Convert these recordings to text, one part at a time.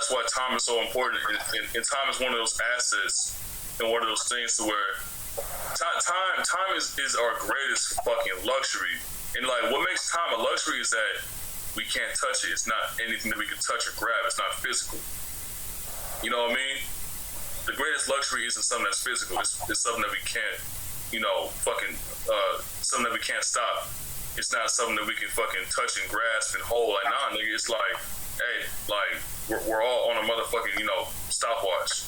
that's why time is so important, and time is one of those assets and one of those things to where time is our greatest fucking luxury. And like, what makes time a luxury is that we can't touch it. It's not anything that we can touch or grab. It's not physical. You know what I mean? The greatest luxury isn't something that's physical. It's something that we can't, something that we can't stop. It's not something that we can fucking touch and grasp and hold. Like, nah, nigga, it's like, hey, like, we're all on a motherfucking, stopwatch.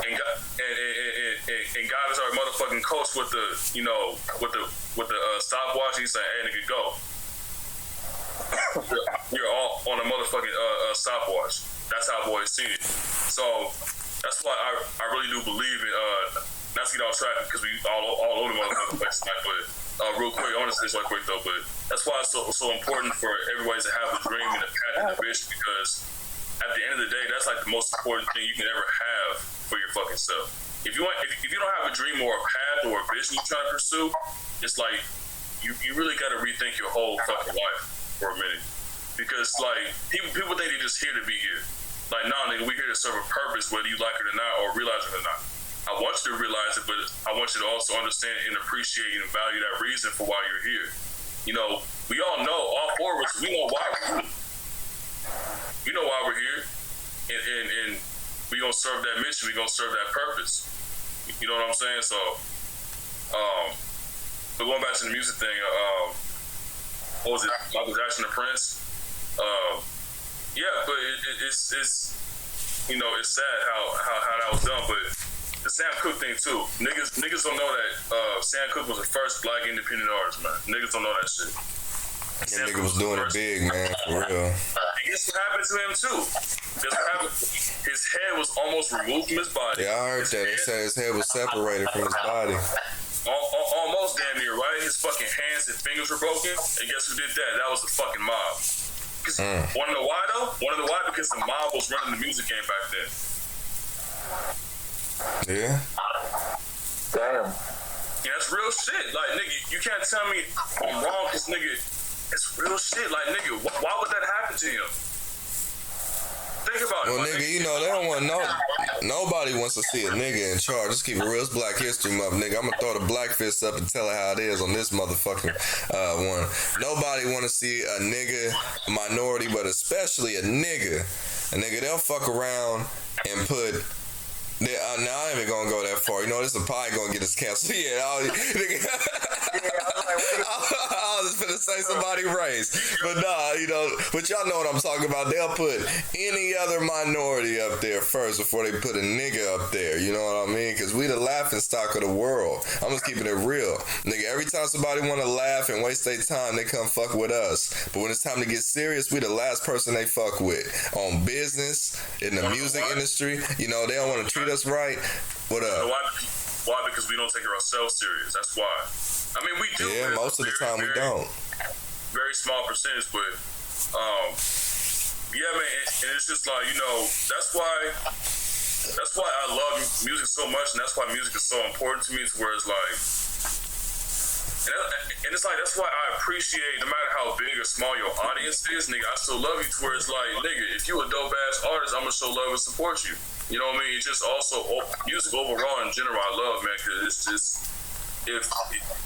And God is our motherfucking coach with the, with the stopwatch. He's saying, hey, nigga, go. You're all on a motherfucking stopwatch. That's how I've always seen it. So that's why I really do believe in, not to get off track because we all over the motherfucking place tonight, but real quick, I want to say this real quick though, but that's why it's so important for everybody to have a dream and a path and a vision, because at the end of the day, that's like the most important thing you can ever have for your fucking self. If you don't have a dream or a path or a vision you're trying to pursue, it's like you really got to rethink your whole fucking life for a minute, because like people think they're just here to be here. Like, nah, nigga, we're here to serve a purpose, whether you like it or not, or realize it or not. I want you to realize it, but I want you to also understand and appreciate and value that reason for why you're here. We all know, all four of us, we know why we're here. We know why we're here, and we gonna serve that mission. We gonna serve that purpose. You know what I'm saying? So, but going back to the music thing, what was it? Michael Jackson and Prince. Yeah, but it's it's sad how that was done, but the Sam Cooke thing too. Niggas don't know that Sam Cooke was the first black independent artist, man. Niggas don't know that shit. That nigga was doing it big, man, for real. And guess what happened to him too? Guess what happened? His head was almost removed from his body. Yeah, I heard that. They said his head was separated from his body. Almost damn near, right? His fucking hands and fingers were broken. And guess who did that? That was the fucking mob. Wanna know why though? Wanna know why? Because the mob was running the music game back then. Yeah. Damn. Yeah, that's real shit. Like, nigga, you can't tell me I'm wrong, because nigga, it's real shit. Like, nigga, why would that happen to him? Think about it. Well, nigga, they don't want nobody wants to see a nigga in charge. Just keep it real. It's Black History Month, nigga. I'm gonna throw the black fist up and tell her how it is on this motherfucking one. Nobody want to see a nigga, a minority, but especially a nigga. They'll fuck around and put. Now I ain't even gonna go that far. This is probably gonna get us canceled. Yeah, I was just gonna say somebody race, but nah, but y'all know what I'm talking about. They'll put any other minority up there first before they put a nigga up there. You know what I mean? Because we the laughing stock of the world. I'm just keeping it real, nigga. Every time somebody want to laugh and waste their time, they come fuck with us. But when it's time to get serious, we the last person they fuck with on business, in the music industry. They don't want to treat us right. What up? Why? Because we don't take ourselves serious. That's why. I mean, we do. Yeah, most of the time we don't. Very small percentage, but yeah, man. And it's just like, that's why I love music so much, and that's why music is so important to me. To where it's like, and it's like, that's why I appreciate, no matter how big or small your audience is, nigga, I still love you. To where it's like, nigga, if you a dope ass artist, I'm gonna show love and support you. You know what I mean? It's just also music overall in general I love, man, because it's just, if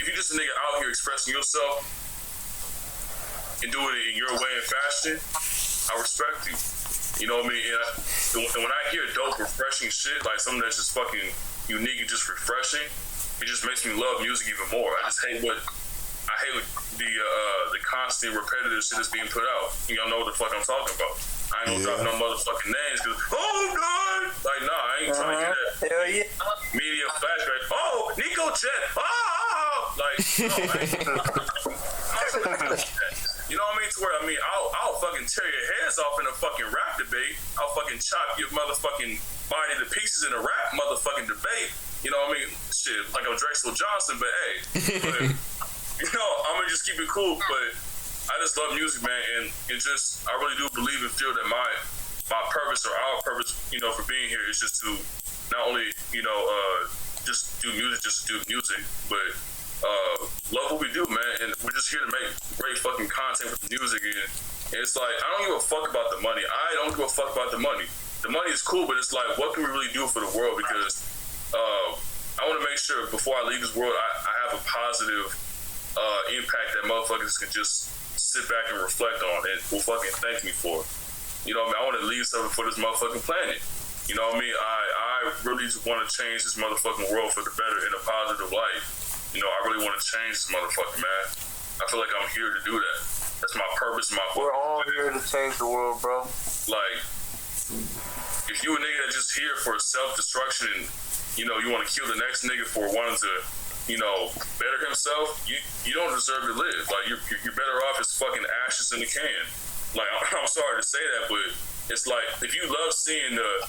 you're just a nigga out here expressing yourself and doing it in your way and fashion, I respect you. You know what I mean? And when I hear dope, refreshing shit, like something that's just fucking unique and just refreshing, it just makes me love music even more. I hate the constant repetitive shit that's being put out. Y'all know what the fuck I'm talking about. I ain't gonna drop no motherfucking names, because, oh God! Like, nah, I ain't trying to hear that. Hell yeah. Media flashback. Oh, Nico Jet. Oh! Like, you know what I mean? To where, I'll fucking tear your heads off in a fucking rap debate. I'll fucking chop your motherfucking body to pieces in a rap motherfucking debate. You know what I mean? Shit, like I'm Drexel Johnson, but hey. But, I'm gonna just keep it cool, but I just love music, man, and it just, I really do believe and feel that my purpose or our purpose, for being here is just to not only, just do music, but love what we do, man, and we're just here to make great fucking content with the music, and it's like, I don't give a fuck about the money. I don't give a fuck about the money. The money is cool, but it's like, what can we really do for the world? Because I want to make sure before I leave this world, I have a positive impact that motherfuckers can just sit back and reflect on and will fucking thank me for. You know what I mean? I want to leave something for this motherfucking planet. You know what I mean? I really just want to change this motherfucking world for the better in a positive light. You know, I really want to change this motherfucker, man. I feel like I'm here to do that. That's my purpose, my We're all here to change the world, bro. Like, if you a nigga that just here for self-destruction and, you know, you want to kill the next nigga for wanting to, you know, better himself, you don't deserve to live. Like, you're better off as fucking ashes in the can. Like, I'm sorry to say that, but it's like, if you love seeing the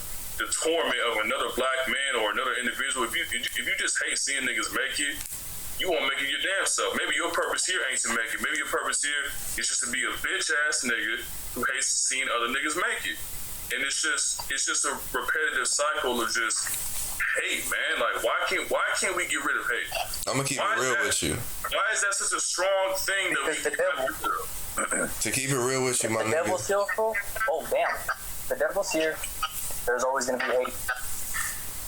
torment of another black man or another individual, if you just hate seeing niggas make it, you won't make it your damn self. Maybe your purpose here ain't to make it. Maybe your purpose here is just to be a bitch ass nigga who hates seeing other niggas make it. And it's just a repetitive cycle of just hate, man. Like, why can't we get rid of hate? I'm gonna keep it real with you. Why is that such a strong thing that we The devil. To keep it real with you, my The devil's nigga. here, bro. Oh, damn. The devil's here. There's always gonna be hate,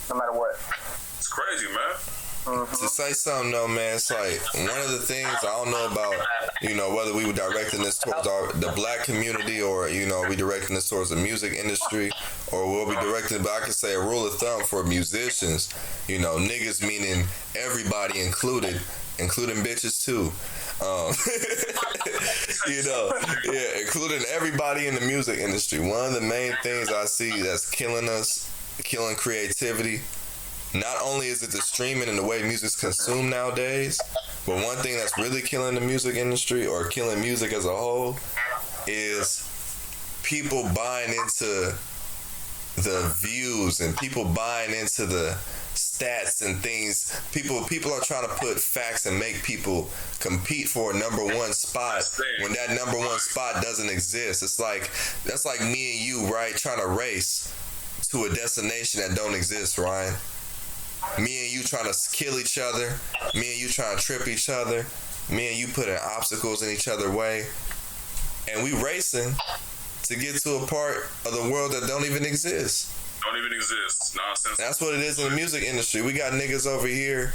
no matter what. It's crazy, man. To say something though, man, it's like one of the things I don't know about, you know, whether we were directing this towards the black community or, you know, we directing this towards the music industry or we'll be directing, but I can say a rule of thumb for musicians, you know, niggas meaning everybody including bitches too. You know, yeah, including everybody in the music industry. One of the main things I see that's killing us, killing creativity, not only is it the streaming and the way music's consumed nowadays, but one thing that's really killing the music industry or killing music as a whole is people buying into the views and people buying into the stats and things. People are trying to put facts and make people compete for a number one spot when that number one spot doesn't exist. It's like, that's like me and you, right, trying to race to a destination that don't exist, Ryan. Me and you trying to kill each other. Me and you trying to trip each other. Me and you putting obstacles in each other's way. And we racing to get to a part of the world that don't even exist. Don't even exist. Nonsense. That's what it is in the music industry. We got niggas over here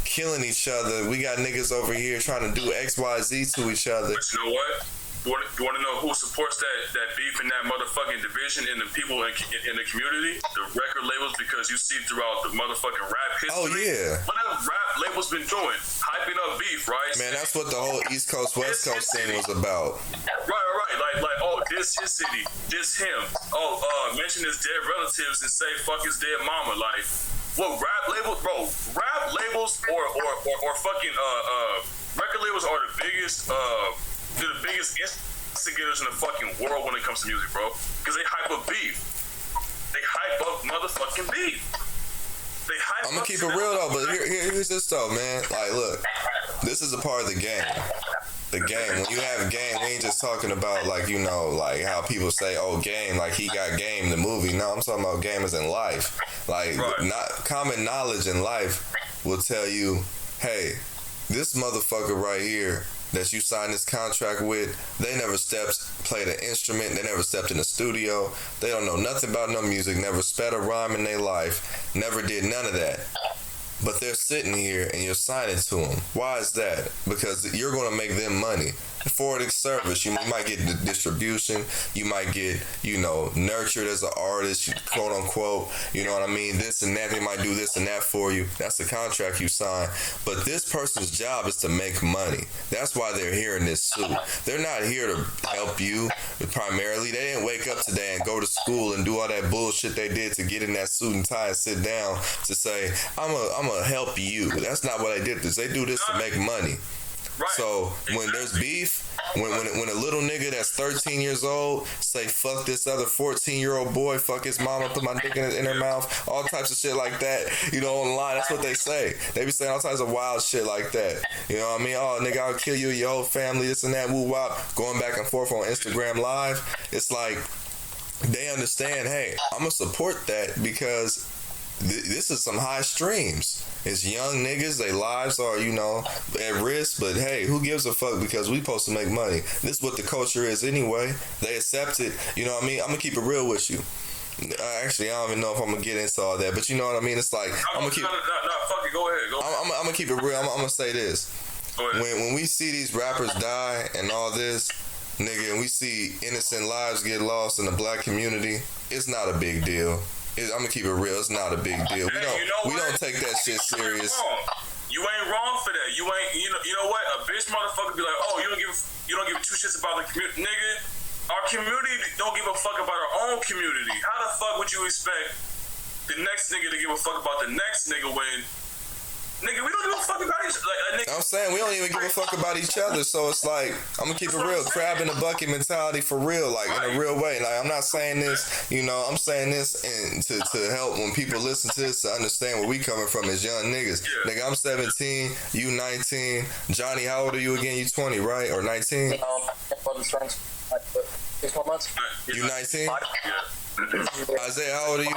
killing each other. We got niggas over here trying to do X, Y, Z to each other. But you know what? You want to know who supports that beef and that motherfucking division in the people in the community? The record labels, because you see throughout the motherfucking rap history. Oh, yeah. What have rap labels been doing? Hyping up beef, right? Man, that's what the whole East Coast, West Coast thing was about. Right. Like, oh, this his city, this him. Oh, mention his dead relatives and say fuck his dead mama. Like, what rap labels, bro? Rap labels or fucking record labels are the biggest they're the biggest instigators in the fucking world when it comes to music, bro. Because they hype up beef. They hype up motherfucking beef. I'm gonna keep it real though, but here's this though, man. Like, look, this is a part of the game. The game. When you have game, we ain't just talking about, like, you know, like how people say, oh, game, like he got game, the movie. No, I'm talking about game as in life. Like, not common knowledge in life will tell you, hey, this motherfucker right here that you signed this contract with, they never played an instrument, they never stepped in the studio, they don't know nothing about no music, never sped a rhyme in their life, never did none of that. But they're sitting here and you're signing to them. Why is that? Because you're going to make them money. For the service, you might get the distribution, you might get, you know, nurtured as an artist, quote unquote, you know what I mean, this and that, they might do this and that for you. That's the contract you sign. But this person's job is to make money. That's why they're here in this suit. They're not here to help you primarily. They didn't wake up today and go to school and do all that bullshit they did to get in that suit and tie and sit down to say, I'm gonna help you. That's not what they did. They do this to make money. Right. So when there's beef, when a little nigga that's 13 years old say fuck this other 14-year-old boy, fuck his mama, put my dick in her mouth, all types of shit like that, you know, online, that's what they say. They be saying all types of wild shit like that. You know what I mean? Oh, nigga, I'll kill you, your whole family, this and that, woo wop, going back and forth on Instagram Live. It's like they understand, hey, I'm gonna support that because this is some high streams. It's young niggas, their lives are, you know, at risk, but hey, who gives a fuck because we supposed to make money? This is what the culture is anyway. They accept it, you know what I mean? I'm gonna keep it real with you. Actually, I don't even know if I'm gonna get into all that, but you know what I mean? It's like, I'm gonna keep... No, fuck it, go ahead. I'm gonna keep it real. I'm gonna say this. When we see these rappers die and all this, nigga, and we see innocent lives get lost in the black community, it's not a big deal. I'm gonna keep it real. It's not a big deal. We don't take that shit serious. You ain't wrong for that. You ain't. You know what? A bitch motherfucker be like, oh, you don't give two shits about the community, nigga. Our community don't give a fuck about our own community. How the fuck would you expect the next nigga to give a fuck about the next nigga when, nigga, we don't give a fuck about each other. I'm saying we don't even give a fuck about each other. So it's like, I'm gonna keep it real. Crab in the bucket mentality for real, like in a real way. Like, I'm not saying this, you know, I'm saying this and to help when people listen to this to understand where we coming from as young niggas. Yeah. Nigga, I'm 17, you 19. Johnny, how old are you again? You 20, right? Or 19? 6 more months. You 19? Yeah. Isaiah, how old are you?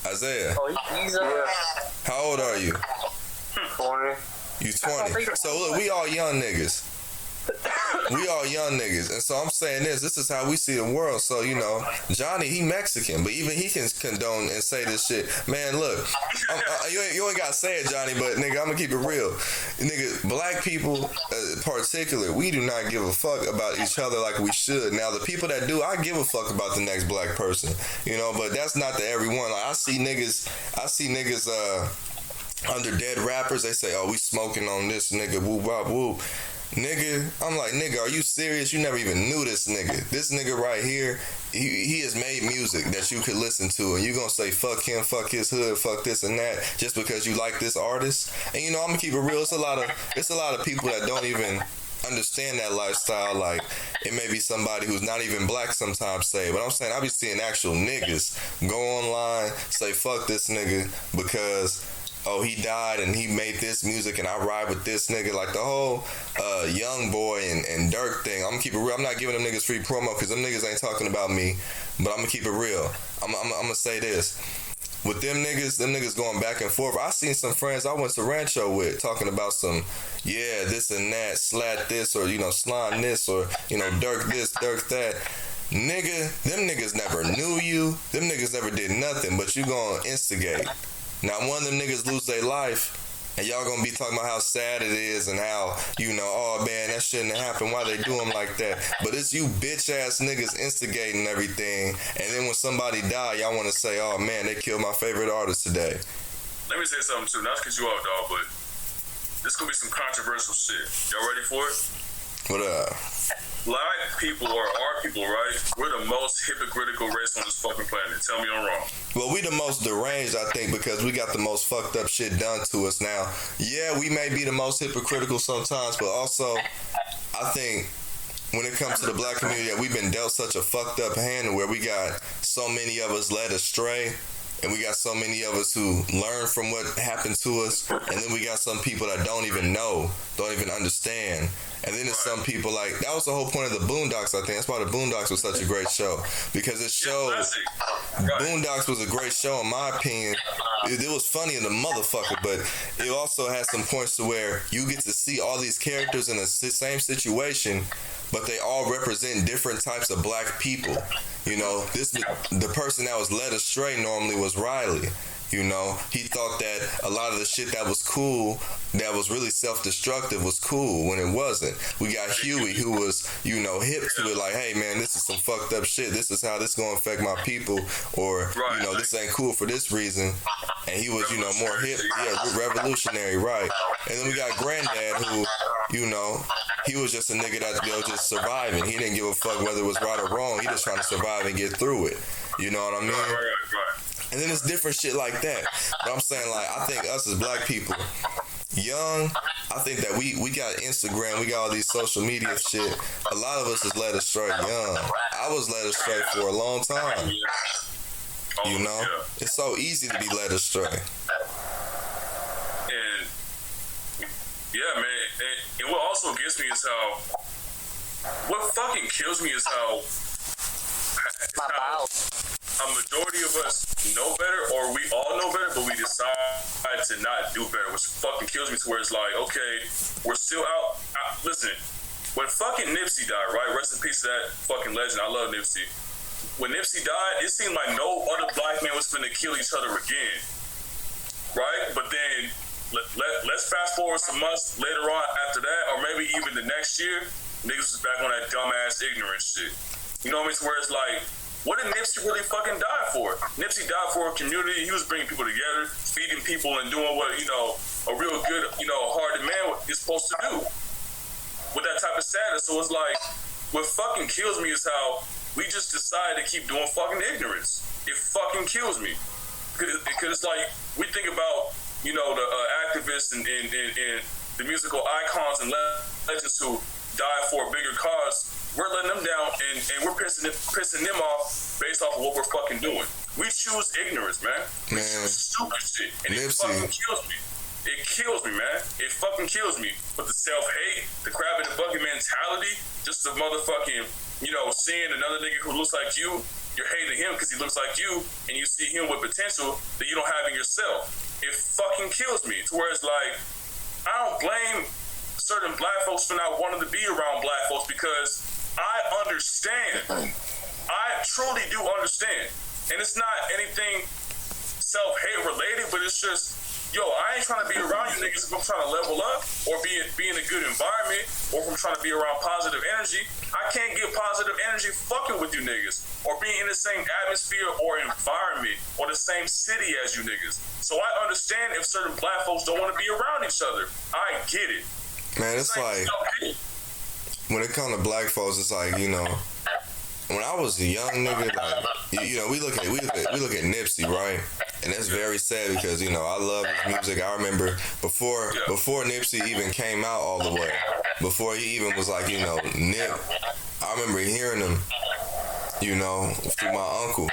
Isaiah. Oh, he's How old are you? 20. You 20. So look, we all young niggas. We all young niggas. And so I'm saying this is how we see the world. So, you know, Johnny, he Mexican, but even he can condone and say this shit. Man, look, you ain't gotta say it, Johnny, but nigga, I'm gonna keep it real. Nigga, black people, particular, we do not give a fuck about each other like we should. Now, the people that do, I give a fuck about the next black person, you know, but that's not to everyone. Like, I see niggas, under dead rappers, they say, oh, we smoking on this nigga, whoop, wop, whoop. Nigga, I'm like, nigga, are you serious? You never even knew this nigga. This nigga right here, he has made music that you could listen to, and you gonna say fuck him, fuck his hood, fuck this and that, just because you like this artist? And you know, I'm gonna keep it real. It's a lot of people that don't even understand that lifestyle. Like, it may be somebody who's not even black sometimes say, but I'm saying I be seeing actual niggas go online, say fuck this nigga because, oh, he died and he made this music and I ride with this nigga. Like the whole Young Boy and Dirk thing. I'm gonna keep it real. I'm not giving them niggas free promo because them niggas ain't talking about me, but I'm gonna keep it real. I'm gonna say this. With them niggas going back and forth. I seen some friends I went to Rancho with talking about some, yeah, this and that, slat this, or, you know, slime this, or, you know, Dirk this, Dirk that. Nigga, them niggas never knew you. Them niggas never did nothing, but you gonna instigate. Now, one of them niggas lose their life, and y'all gonna be talking about how sad it is and how, you know, oh man, that shouldn't have happened. Why they do them like that? But it's you bitch ass niggas instigating everything, and then when somebody die, y'all want to say, oh man, they killed my favorite artist today. Let me say something too. Not to cut you off, dog, but this gonna be some controversial shit. Y'all ready for it? What up? Black people, or our people, right? We're the most hypocritical race on this fucking planet. Tell me I'm wrong. Well, we the most deranged, I think, because we got the most fucked up shit done to us now. Yeah, we may be the most hypocritical sometimes, but also, I think when it comes to the black community, we've been dealt such a fucked up hand where we got so many of us led astray, and we got so many of us who learn from what happened to us, and then we got some people that don't even know, don't even understand. And then there's some people like, that was the whole point of the Boondocks, I think. That's why the Boondocks was such a great show. Because it showed, Boondocks was a great show in my opinion. It was funny in the motherfucker, but it also has some points to where you get to see all these characters in the same situation, but they all represent different types of black people. You know, the person that was led astray normally was Riley. You know, he thought that a lot of the shit that was cool, that was really self-destructive, was cool when it wasn't. We got Huey, who was, you know, hip to it, like, hey man, this is some fucked up shit. This is how this gonna affect my people, or you know, this ain't cool for this reason. And he was, you know, more hip, revolutionary, right? And then we got Granddad, who, you know, he was just a nigga that, you know, just surviving. He didn't give a fuck whether it was right or wrong. He just trying to survive and get through it. You know what I mean? Right. And then it's different shit like that. But I'm saying, like, I think us as black people, young, I think that we got Instagram, we got all these social media shit. A lot of us is led astray young. I was led astray for a long time. You know? It's so easy to be led astray. And, yeah, man. And what also gets me is how, what fucking kills me is how My bowels. A majority of us know better, or we all know better, but we decide to not do better, which fucking kills me. To where it's like, okay, we're still out. Listen, when fucking Nipsey died, right? Rest in peace to that fucking legend. I love Nipsey. When Nipsey died, it seemed like no other black man was finna kill each other again, right? But then let's fast forward some months later on after that, or maybe even the next year, niggas was back on that dumbass ignorant shit. You know what I mean? To where it's like, what did Nipsey really fucking die for? Nipsey died for a community. He was bringing people together, feeding people, and doing what, a real good, hearted man is supposed to do with that type of status. So it's like, what fucking kills me is how we just decide to keep doing fucking ignorance. It fucking kills me. Because it's like, we think about, the activists and the musical icons and legends who died for a bigger cause. We're letting them down, and we're pissing them off based off of what we're fucking doing. We choose ignorance, man. We choose stupid shit, and it fucking kills me. It kills me, man. It fucking kills me. But the self-hate, the crab in the bucket mentality, just the motherfucking, seeing another nigga who looks like you're hating him because he looks like you, and you see him with potential that you don't have in yourself. It fucking kills me. To where it's like, I don't blame certain black folks for not wanting to be around black folks, because I understand. I truly do understand. And it's not anything self-hate related, but it's just, I ain't trying to be around you niggas if I'm trying to level up or be in a good environment, or if I'm trying to be around positive energy. I can't get positive energy fucking with you niggas or being in the same atmosphere or environment or the same city as you niggas. So I understand if certain black folks don't want to be around each other. I get it. Man, it's like, when it comes to black folks, it's like, when I was a young nigga, like, we look at Nipsey, right? And that's very sad because, I love his music. I remember before Nipsey even came out all the way, before he even was like, Nip, I remember hearing him, through my uncle.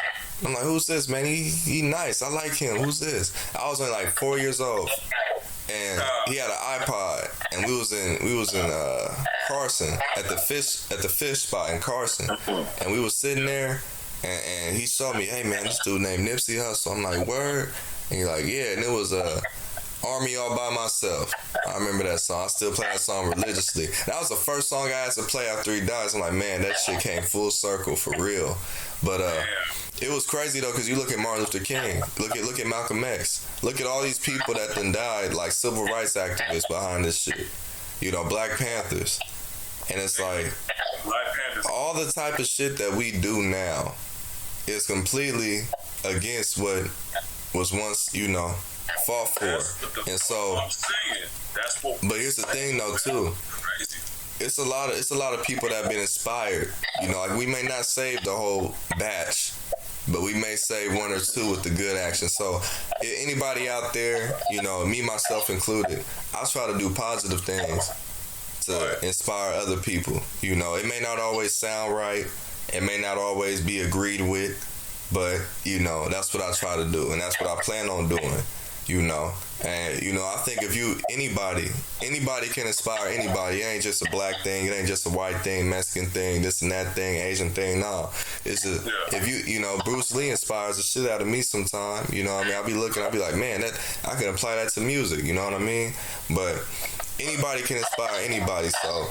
I'm like, who's this, man? He nice. I like him. Who's this? I was only like 4 years old. And he had an iPod, and we was in Carson at the fish spot in Carson, and we was sitting there, and he saw me. Hey man, this dude named Nipsey Hussle. I'm like, word? And he's like, yeah. And it was Army All By Myself. I remember that song. I still play that song religiously. That was the first song I had to play after he died. So I'm like, man, that shit came full circle for real. But it was crazy though, because you look at Martin Luther King, look at Malcolm X, look at all these people that then died, like civil rights activists behind this shit. Black Panthers. And it's like, all the type of shit that we do now is completely against what was once, fought for. And so, but here's the thing though too. It's a lot of people that have been inspired. Like we may not save the whole batch, but we may save one or two with the good action. So anybody out there, me, myself included, I try to do positive things to inspire other people. It may not always sound right. It may not always be agreed with, but, that's what I try to do. And that's what I plan on doing, And, I think if anybody can inspire anybody. It ain't just a black thing. It ain't just a white thing, Mexican thing, this and that thing, Asian thing. No. It's just, if Bruce Lee inspires the shit out of me sometime, I'll be looking, I'll be like, man, I can apply that to music, you know what I mean? But anybody can inspire anybody. So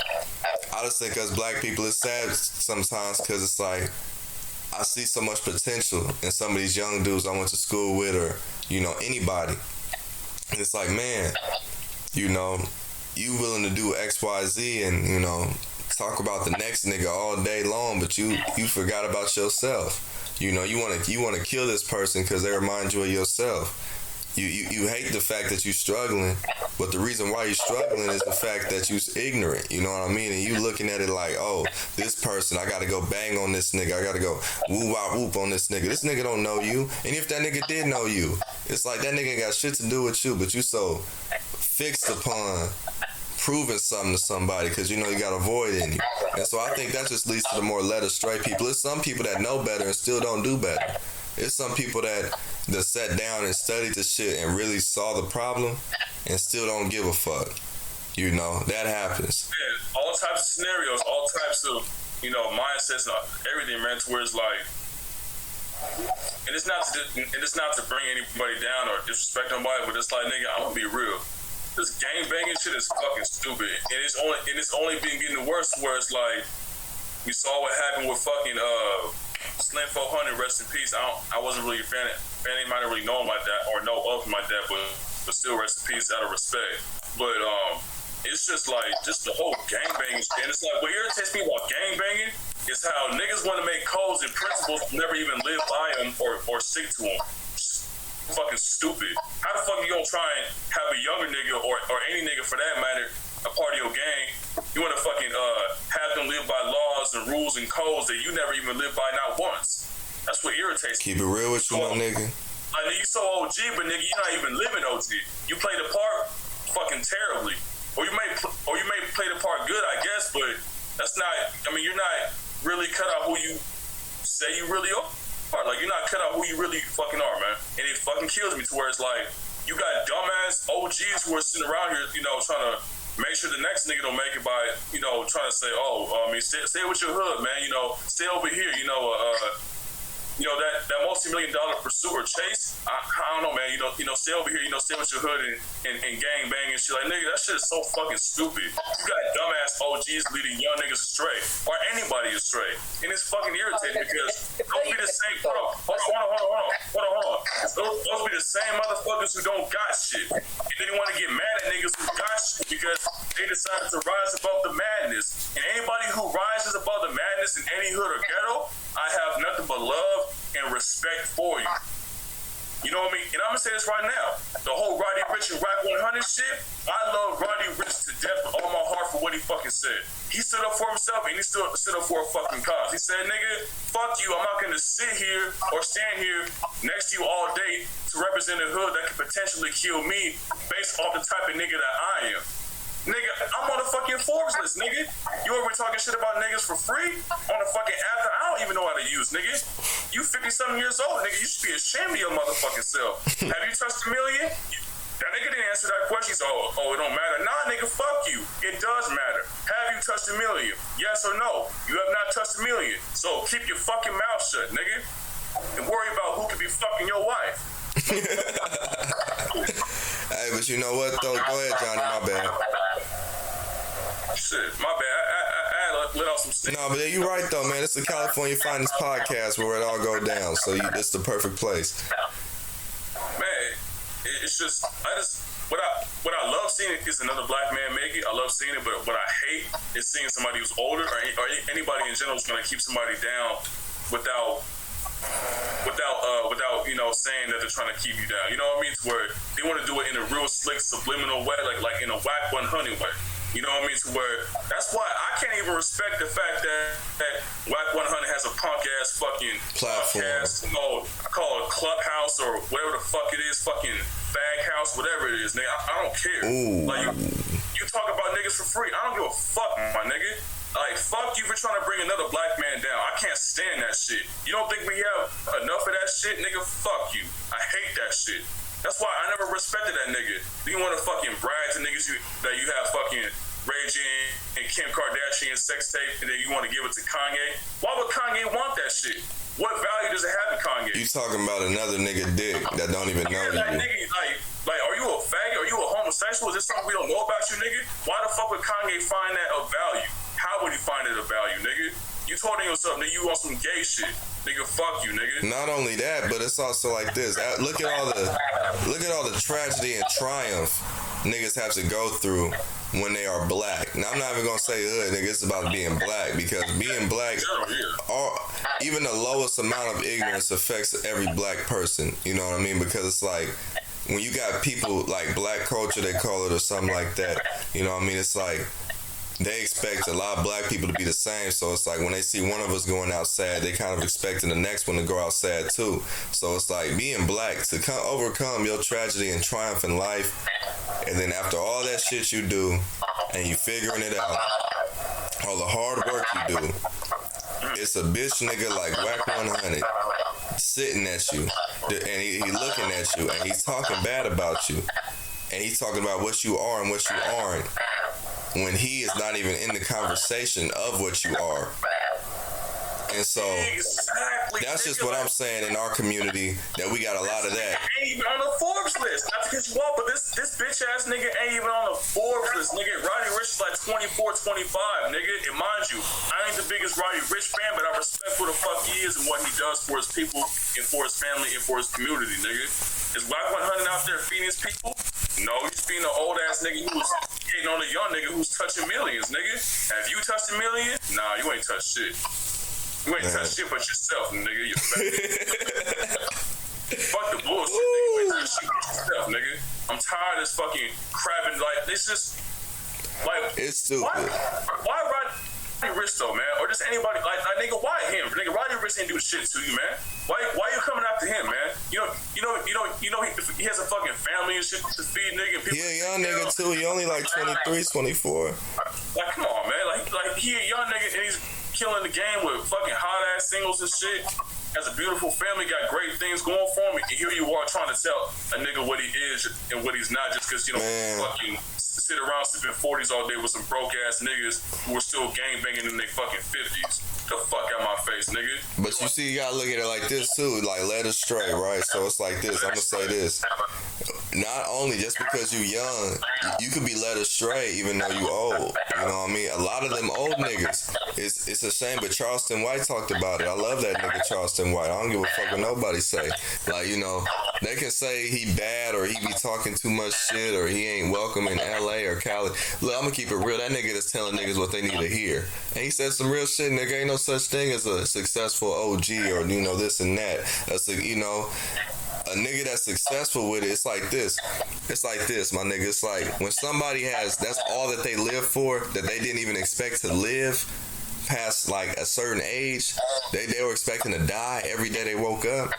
I just think as black people, it's sad sometimes because it's like, I see so much potential in some of these young dudes I went to school with, or, anybody. And it's like, man, you willing to do X, Y, Z and, talk about the next nigga all day long, but you forgot about yourself. You want to kill this person because they remind you of yourself. You hate the fact that you're struggling, but the reason why you're struggling is the fact that you're ignorant, you know what I mean? And you looking at it like, oh, this person, I gotta go bang on this nigga, I gotta go whoop on this nigga. This nigga don't know you, and if that nigga did know you, it's like that nigga ain't got shit to do with you, but you so fixed upon proving something to somebody because you got a void in you. And so I think that just leads to the more led astray people. There's some people that know better and still don't do better. It's some people that sat down and studied the shit and really saw the problem and still don't give a fuck. That happens. Yeah, all types of scenarios, all types of, mindsets and everything, man, to where it's like, And it's not to bring anybody down or disrespect nobody, but it's like, nigga, I'm gonna be real. This gang banging shit is fucking stupid, and it's only been getting worse. Where it's like, we saw what happened with fucking Slim 400, rest in peace. I wasn't really a fan. Fanny might not really know him like that or know of him like that, but still rest in peace out of respect. But it's just like the whole gang banging shit. And it's like, what irritates me about gang banging is how niggas want to make codes and principles but never even live by them or stick to them. Fucking stupid. How the fuck you gonna try and have a younger nigga or any nigga for that matter a part of your gang? You wanna fucking have them live by laws and rules and codes that you never even lived by not once. That's what irritates me. Keep it real with you, my nigga. Like, you so OG, but nigga, you're not even living OG. You played the part fucking terribly, or you may play the part good, I guess, but that's not. I mean, you're not really cut out who you say you really are. Like, you're not cut out who you really fucking are, man. And it fucking kills me to where it's like, you got dumbass OGs who are sitting around here, you know, trying to make sure the next nigga don't make it by, you know, trying to say, stay with your hood, man, you know, stay over here, you know, that multi-million-dollar pursuit or chase, I don't know, man, you know, stay over here, you know, stay with your hood and gang bang and shit. Like, nigga, that shit is so fucking stupid. You got dumbass OGs leading young niggas astray, or anybody astray. And it's fucking irritating because those be the same, hold on. Those be the same motherfuckers who don't got shit. And then you want to get mad at niggas who got shit because they decided to rise above the madness. And anybody who rises above the madness in any hood or ghetto, I have nothing but love and respect for you. You know what I mean? And I'm gonna say this right now. The whole Roddy Ricch and Rack 100 shit, I love Roddy Ricch to death with all my heart for what he fucking said. He stood up for himself and he stood up for a fucking cause. He said, nigga, fuck you. I'm not gonna sit here or stand here next to you all day to represent a hood that could potentially kill me based off the type of nigga that I am. Nigga, I'm on the fucking Forbes list, nigga. You over talking shit about niggas for free on the fucking app that I don't even know how to use, nigga. You 50-something years old, nigga. You should be ashamed of your motherfucking self. Have you touched $1 million? That nigga didn't answer that question. He's it don't matter. Nah, nigga, fuck you. It does matter. Have you touched $1 million? Yes or no? You have not touched $1 million. So keep your fucking mouth shut, nigga. And worry about who could be fucking your wife. Hey, but you know what, though? Go ahead, Johnny. My bad. Shit, my bad. I let out some steam. No, but you're right, though, man. It's the California Finance Podcast where it all go down. So it's the perfect place. Man, it's just, what I love seeing is another black man make it. I love seeing it, but what I hate is seeing somebody who's older or anybody in general who's going to keep somebody down without you know, saying that they're trying to keep you down. You know what I mean? To where they want to do it in a real slick subliminal way, like in a Wack 100 way. You know what I mean? To where that's why I can't even respect the fact that Wack 100 has a punk ass fucking podcast, call it Clubhouse or whatever the fuck it is, fucking Fag House, whatever it is, nigga. I don't care. Ooh. Like you talk about niggas for free. I don't give a fuck, my nigga. Like, fuck you for trying to bring another black man down. I can't stand that shit. You don't think we have enough of that shit? Nigga, fuck you. I hate that shit. That's why I never respected that nigga. You want to fucking brag to niggas that you have fucking Ray J and Kim Kardashian sex tape and then you want to give it to Kanye? Why would Kanye want that shit? What value does it have to Kanye? You talking about another nigga dick that don't even know you. Like, nigga, like, are you a faggot? Are you a homosexual? Is this something we don't know about you, nigga? Why the fuck would Kanye find that of value? How would he find it of value, nigga? You told him yourself that you want some gay shit. Nigga, fuck you, nigga. Not only that, but it's also like this. Look at all the tragedy and triumph niggas have to go through when they are black. Now, I'm not even gonna say hood, nigga. It's about being black because being black, even the lowest amount of ignorance affects every black person. You know what I mean? Because it's like when you got people like black culture, they call it, or something like that. You know what I mean? It's like they expect a lot of black people to be the same, so it's like when they see one of us going out sad, they kind of expecting the next one to go out sad too. So it's like being black, to overcome your tragedy and triumph in life, and then after all that shit you do, and you figuring it out, all the hard work you do, it's a bitch nigga like Wack 100 sitting at you, and he looking at you, and he's talking bad about you, and he's talking about what you are and what you aren't, when he is not even in the conversation of what you are. And so exactly. that's just what I'm saying in our community, that we got a lot of that. Ain't even on the Forbes list. Not to piss you off, but this bitch ass nigga ain't even on the Forbes list, nigga. Roddy Ricch is like 24, 25, nigga. And mind you, I ain't the biggest Roddy Ricch fan, but I respect who the fuck he is and what he does for his people and for his family and for his community, nigga. Is Wack 100 out there feeding his people? No, he's feeding an old ass nigga who was hitting on a young nigga who's touching millions, nigga. Have you touched a million? Nah, you ain't touched shit. You ain't touched shit but yourself, nigga. You fuck the bullshit, nigga. You ain't touched shit but yourself, nigga. I'm tired of this fucking crabbing. Like, it's just like, it's stupid. Why Roddy Ricch though, man? Or just anybody like nigga? Why him? Nigga, Roddy Ricch ain't do shit to you, man. Why you coming after him, man? You know he has a fucking family and shit to feed, nigga. And people He a young nigga too. He only like 23, 24. Like, come on, man. Like he a young nigga and he's killing the game with fucking hot ass singles and shit. Has a beautiful family, got great things going for him. And here you are trying to tell a nigga what he is and what he's not, just because, you know, fucking sit around sipping 40s all day with some broke ass niggas who are still gang banging in their fucking 50s. The fuck out my face, nigga. But you see, you gotta look at it like this too, like led astray, right? So it's like this. I'm gonna say this. Not only just because you young, you could be led astray even though you old. You know what I mean? A lot of them old niggas, it's a shame, but Charleston White talked about it. I love that nigga Charleston White. I don't give a fuck what nobody say. Like, you know, they can say he bad or he be talking too much shit or he ain't welcome in LA or Cali. Look, I'm gonna keep it real. That nigga that's telling niggas what they need to hear. And he said some real shit, nigga. Ain't no such thing as a successful OG or, you know, this and that. That's a, you know, a nigga that's successful with it, it's like this. It's like this, my nigga. It's like when somebody has, that's all that they live for, that they didn't even expect to live past like a certain age. They were expecting to die every day they woke up.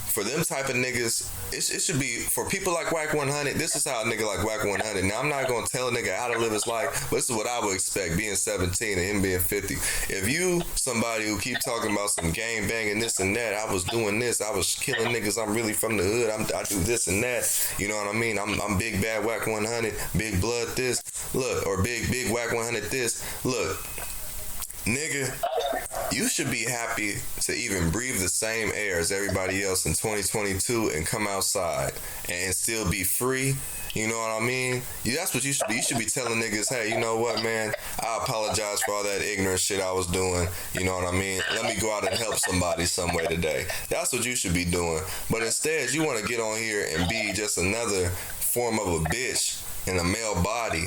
For them type of niggas, it should be, for people like Wack 100, this is how a nigga like Wack 100. Now, I'm not going to tell a nigga how to live his life, but this is what I would expect, being 17 and him being 50. If you, somebody who keep talking about some gang banging, this and that, I was doing this, I was killing niggas, I'm really from the hood, I do this and that, you know what I mean? I'm big bad Wack 100, big blood this, look, or big Wack 100 this, look. Nigga, you should be happy to even breathe the same air as everybody else in 2022 and come outside and still be free. You know what I mean? That's what you should be. You should be telling niggas, hey, you know what, man? I apologize for all that ignorant shit I was doing. You know what I mean? Let me go out and help somebody some way today. That's what you should be doing. But instead, you want to get on here and be just another form of a bitch in a male body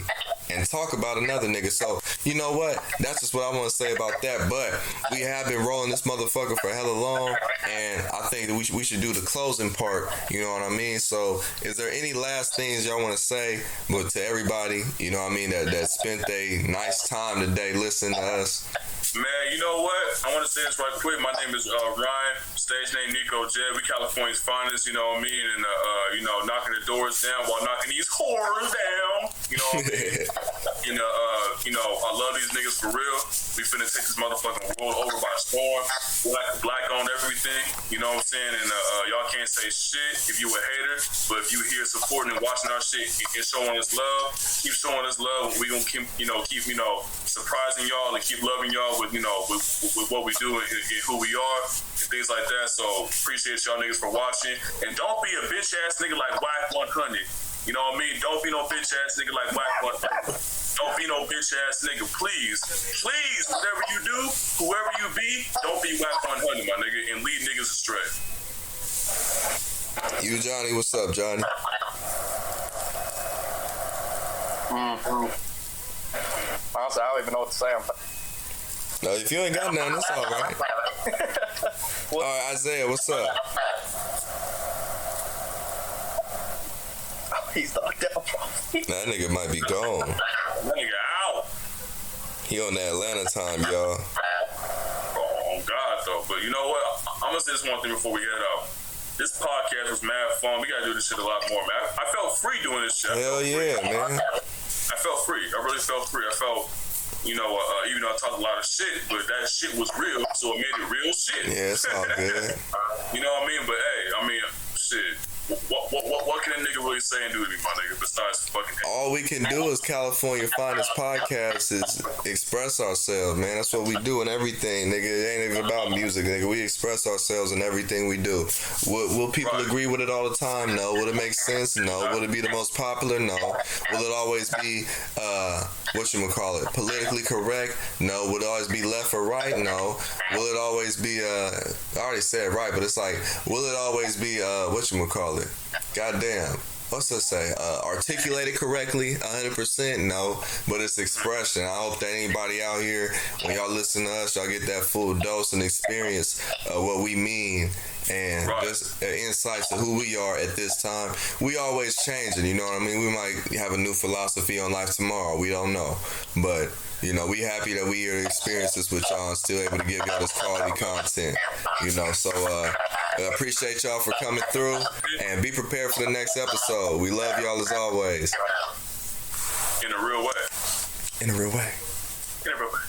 and talk about another nigga. So, you know what? That's just what I want to say about that. But we have been rolling this motherfucker for hella long, and I think that we should do the closing part. You know what I mean? So, is there any last things y'all want to say but to everybody, you know what I mean, that spent a nice time today listening to us? Man, you know what? I want to say this right quick. My name is Ryan, stage name Nico J. We California's finest, you know what I mean? And, you know, knocking the doors down while knocking these whores down. You know what I mean? And, you know, I love these niggas for real. We finna take this motherfucking world over by storm. Black on everything. You know what I'm saying? And y'all can't say shit if you a hater. But if you here supporting and watching our shit and showing us love, keep showing us love. We gonna keep surprising y'all and keep loving y'all with what we do and who we are and things like that. So appreciate y'all niggas for watching. And don't be a bitch ass nigga like Wack 100. You know what I mean? Don't be no bitch ass nigga like Wack 100. Don't be no bitch ass nigga. Please, whatever you do, whoever you be, don't be Wack 100, my nigga, and lead niggas astray. You, Johnny, what's up, Johnny? Honestly, I don't even know what to say. No, if you ain't got nothing, it's all right. All right, Isaiah, what's up? He's knocked out. That nigga might be gone. That nigga out. He on that Atlanta time, y'all. Oh, God, though. But you know what? I'm going to say this one thing before we head out. This podcast was mad fun. We got to do this shit a lot more, man. I felt free doing this shit. Hell yeah, man. I felt free. I really felt free. I felt, you know, even though I talked a lot of shit, but that shit was real, so it made it real shit. Yeah, it's all good. You know what I mean? But hey, I mean, shit. What can a nigga can really say and do to me, my nigga, besides fucking hate? All we can do as California Finest Podcast is express ourselves, man. That's what we do in everything, nigga. It ain't even about music, nigga. We express ourselves in everything we do. Will people agree with it all the time? No. Will it make sense? No. Will it be the most popular? No. Will it always be, politically correct? No. Will it always be left or right? No. Will it always be, I already said right, but it's like, will it always be, goddamn. What's that say? Articulated correctly, 100%? No, but it's expression. I hope that anybody out here, when y'all listen to us, y'all get that full dose and experience of what we mean and just insights of who we are at this time. We always changing, you know what I mean? We might have a new philosophy on life tomorrow. We don't know. But, you know, we happy that we here to experience this with y'all and still able to give y'all this quality content, you know. So, I appreciate y'all for coming through and be prepared for the next episode. We love y'all as always. In a real way. In a real way. In a real way.